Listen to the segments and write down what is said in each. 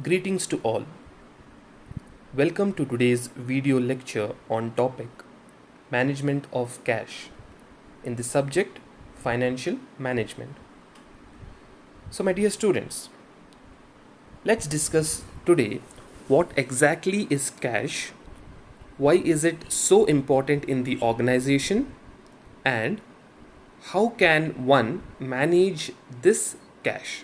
Greetings to all. Welcome to today's video lecture on topic Management of Cash in the subject Financial Management. So my dear students, let's discuss today what exactly is cash, why is it so important in the organization, and how can one manage this cash.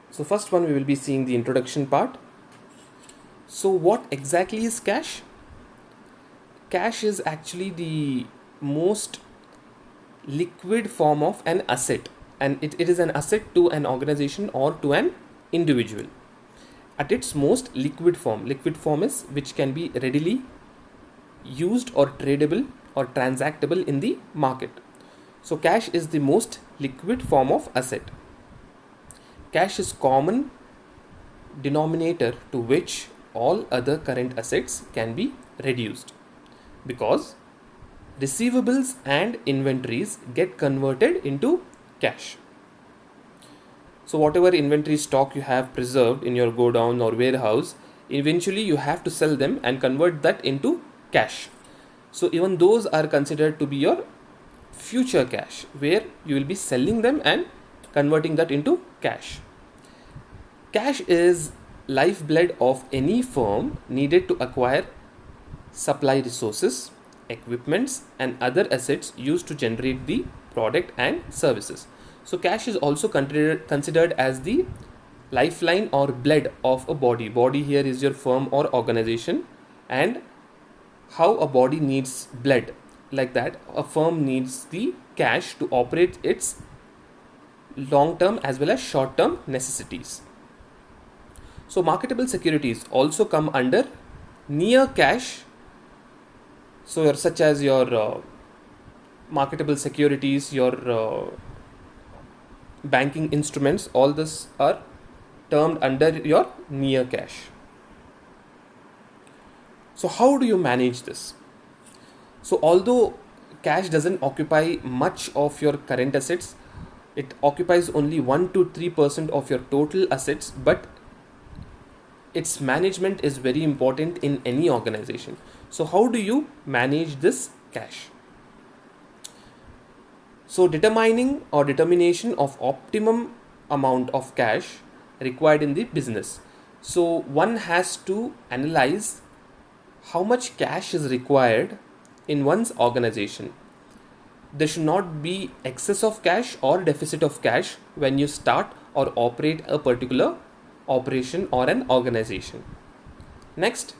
So first one we will be seeing the introduction part. So what exactly is cash? Cash is actually the most liquid form of an asset, and it is an asset to an organization or to an individual. At its most liquid form is which can be readily used or tradable or transactable in the market. So cash is the most liquid form of asset. Cash is common denominator to which all other current assets can be reduced, because receivables and inventories get converted into cash. So whatever inventory stock you have preserved in your godown or warehouse, eventually you have to sell them and convert that into cash. So even those are considered to be your future cash, where you will be selling them and converting that into cash. Cash is lifeblood of any firm needed to acquire supply resources, equipments, and other assets used to generate the product and services. So cash is also considered as the lifeline or blood of a body. Body here is your firm or organization, and how a body needs blood, like that a firm needs the cash to operate its long term as well as short term necessities. So marketable securities also come under near cash. So such as your marketable securities, your banking instruments, all this are termed under your near cash. So how do you manage this? So although cash doesn't occupy much of your current assets, it occupies only 1 to 3% of your total assets, but its management is very important in any organization. So how do you manage this cash? So determination of optimum amount of cash required in the business. So one has to analyze how much cash is required in one's organization. There should not be excess of cash or deficit of cash when you start or operate a particular operation or an organization. Next,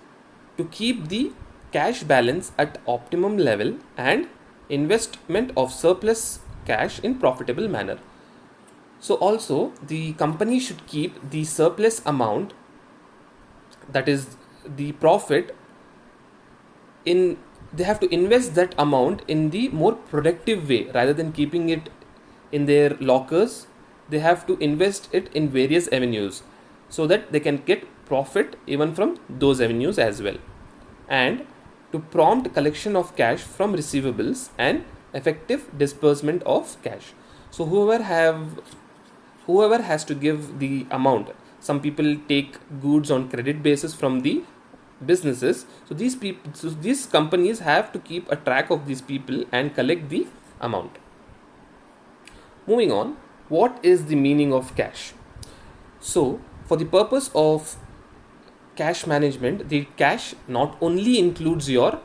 to keep the cash balance at optimum level and investment of surplus cash in profitable manner. So also the company should keep the surplus amount, that is the profit, in they have to invest that amount in the more productive way rather than keeping it in their lockers. They have to invest it in various avenues so that they can get profit even from those avenues as well, and to prompt collection of cash from receivables and effective disbursement of cash. So whoever has to give the amount, some people take goods on credit basis from the businesses. So these companies have to keep a track of these people and collect the amount. Moving on, what is the meaning of cash? So for the purpose of cash management, the cash not only includes your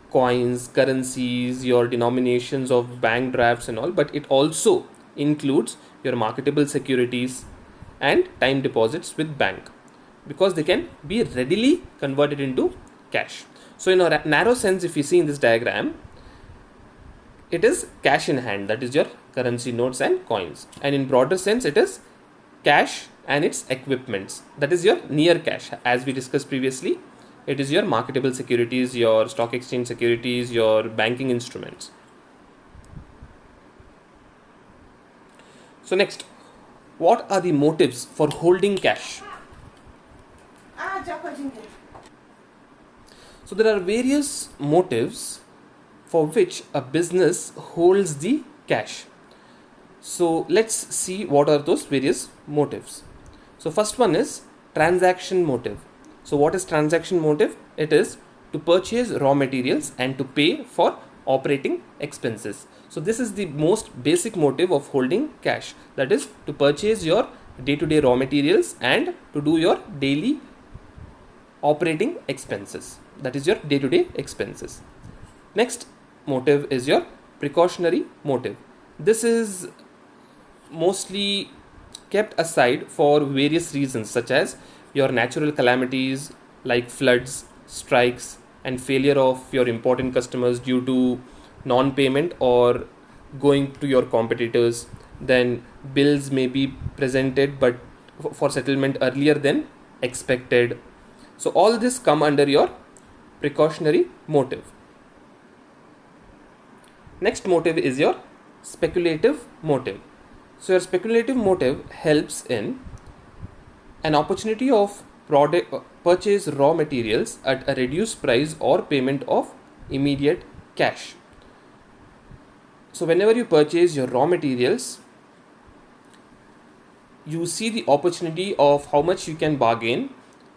coins, currencies, your denominations of bank drafts and all, but it also includes your marketable securities and time deposits with bank, because they can be readily converted into cash. So in a narrow sense, if you see in this diagram, it is cash in hand, that is your currency notes and coins, and in broader sense it is cash and its equipments, that is your near cash. As we discussed previously, it is your marketable securities, your stock exchange securities, your banking instruments. So next, what are the motives for holding cash? So there are various motives for which a business holds the cash. So let's see what are those various motives. So first one is transaction motive. So what is transaction motive? It is to purchase raw materials and to pay for operating expenses. So this is the most basic motive of holding cash, that is to purchase your day-to-day raw materials and to do your daily operating expenses, that is your day-to-day expenses. Next motive is your precautionary motive. This is mostly kept aside for various reasons, such as your natural calamities like floods, strikes, and failure of your important customers due to non payment or going to your competitors. Then bills may be presented but for settlement earlier than expected. So all this come under your precautionary motive. Next motive is your speculative motive. So your speculative motive helps in an opportunity of purchase raw materials at a reduced price or payment of immediate cash. So whenever you purchase your raw materials, you see the opportunity of how much you can bargain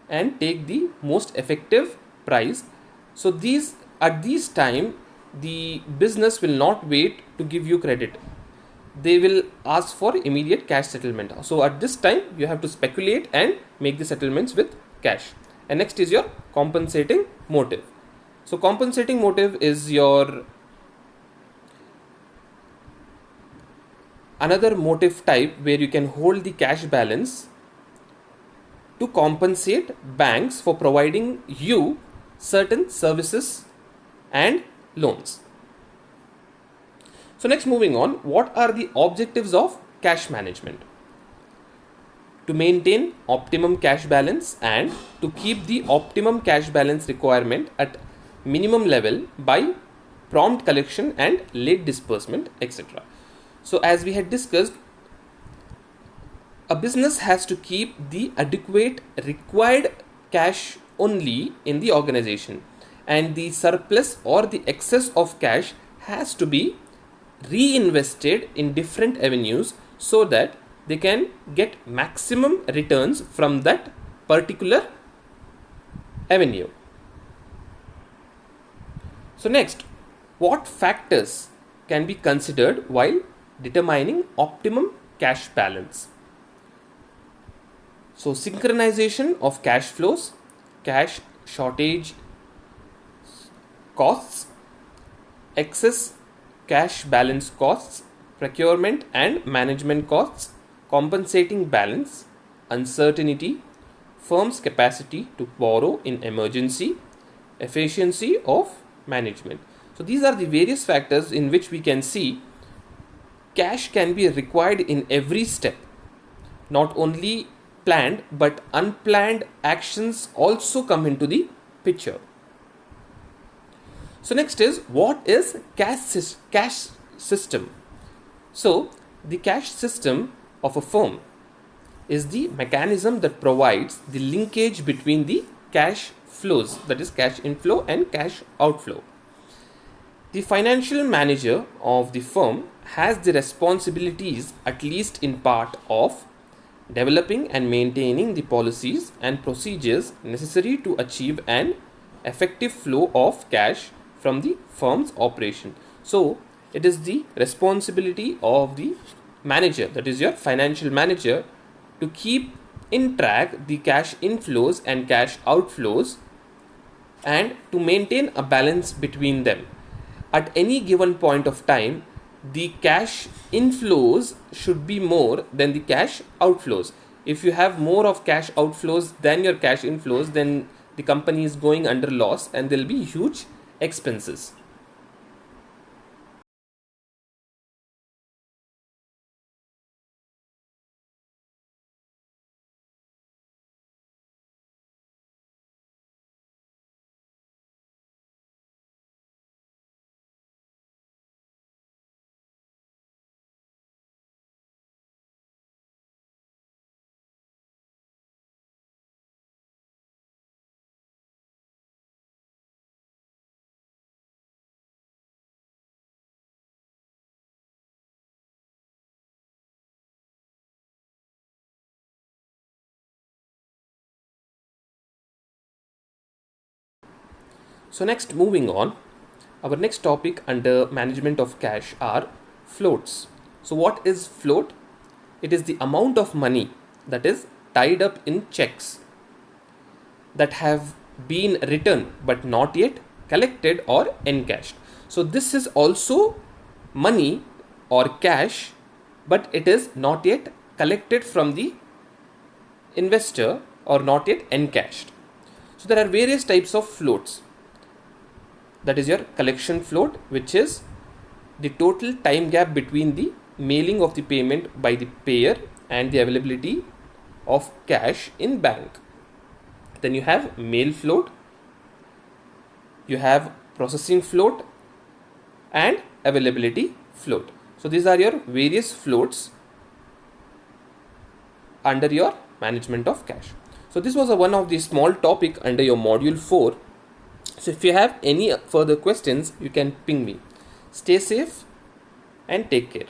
and take the most effective price. So these at these time the business will not wait to give you credit, they will ask for immediate cash settlement. So at this time you have to speculate and make the settlements with cash. And next is your compensating motive. So compensating motive is your another motive type where you can hold the cash balance to compensate banks for providing you certain services and loans. So next, moving on, what are the objectives of cash management? To maintain optimum cash balance and to keep the optimum cash balance requirement at minimum level by prompt collection and late disbursement, etc. So as we had discussed, a business has to keep the adequate required cash only in the organization, and the surplus or the excess of cash has to be reinvested in different avenues so that they can get maximum returns from that particular avenue. So next, what factors can be considered while determining optimum cash balance? So synchronization of cash flows, cash shortage costs, excess cash balance costs, procurement and management costs, compensating balance, uncertainty, firm's capacity to borrow in emergency, efficiency of management. So these are the various factors in which we can see cash can be required in every step. Not only planned but unplanned actions also come into the picture. So next is, what is cash system? So the cash system of a firm is the mechanism that provides the linkage between the cash flows, that is cash inflow and cash outflow. The financial manager of the firm has the responsibilities, at least in part, of developing and maintaining the policies and procedures necessary to achieve an effective flow of cash from the firm's operation. So it is the responsibility of the manager, that is your financial manager, to keep in track the cash inflows and cash outflows and to maintain a balance between them. At any given point of time, the cash inflows should be more than the cash outflows. If you have more of cash outflows than your cash inflows, then the company is going under loss and there will be huge expenses. So next, moving on, our next topic under management of cash are floats. So what is float? It is the amount of money that is tied up in checks that have been written but not yet collected or encashed. So this is also money or cash, but it is not yet collected from the investor or not yet encashed. So there are various types of floats. That is your collection float, which is the total time gap between the mailing of the payment by the payer and the availability of cash in bank. Then you have mail float, you have processing float, and availability float. So these are your various floats under your management of cash. So this was one of the small topic under your module 4. So if you have any further questions, you can ping me. Stay safe and take care.